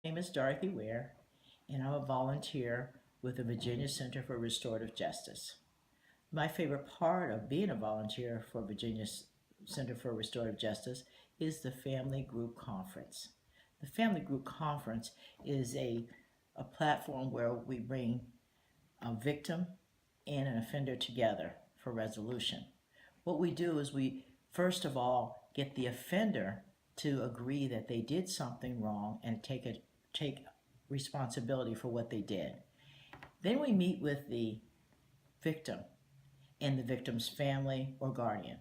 name is Dorothy Ware, and I'm a volunteer with the Virginia Center for Restorative Justice. My favorite part of being a volunteer for Virginia Center for Restorative Justice is the Family Group Conference. The Family Group Conference is a platform where we bring a victim and an offender together for resolution. What we do is we, first of all, get the offender to agree that they did something wrong and take responsibility for what they did. Then we meet with the victim and the victim's family or guardian,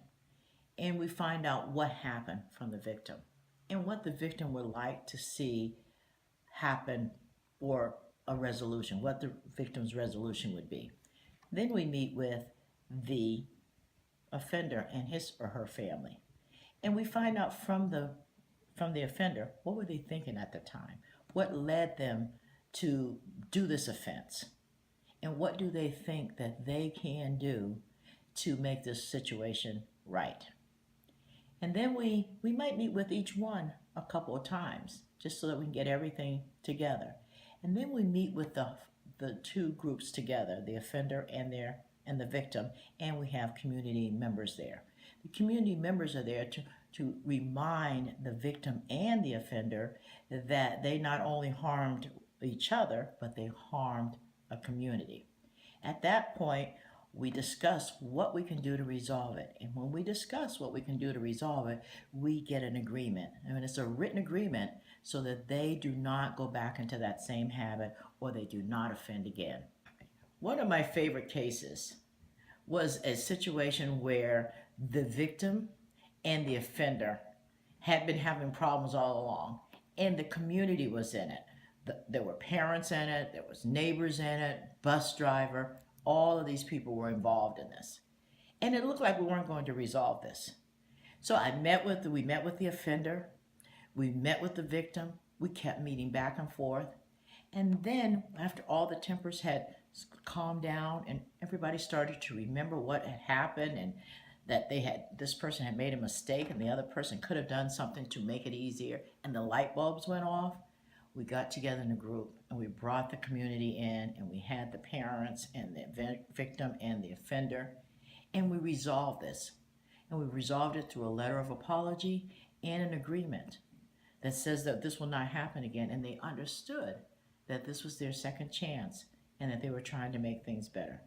and we find out what happened from the victim and what the victim would like to see happen, or a resolution, what the victim's resolution would be. Then we meet with the offender and his or her family, and we find out from the offender, what were they thinking at the time? What led them to do this offense? And what do they think that they can do to make this situation right? And then we might meet with each one a couple of times just so that we can get everything together. And then we meet with the two groups together, the offender and the victim, and we have community members there. The community members are there to remind the victim and the offender that they not only harmed each other, but they harmed a community. At that point, we discuss what we can do to resolve it. And when we discuss what we can do to resolve it, we get an agreement. And it's a written agreement so that they do not go back into that same habit or they do not offend again. One of my favorite cases was a situation where the victim and the offender had been having problems all along, and the community was in it. There were parents in it, there was neighbors in it, bus driver. All of these people were involved in this, and it looked like we weren't going to resolve this. So we met with the offender, we met with the victim, we kept meeting back and forth, and then after all the tempers had calmed down and everybody started to remember what had happened, and that this person had made a mistake and the other person could have done something to make it easier, and the light bulbs went off, we got together in a group and we brought the community in, and we had the parents and the victim and the offender, and we resolved this. And we resolved it through a letter of apology and an agreement that says that this will not happen again, and they understood that this was their second chance and that they were trying to make things better.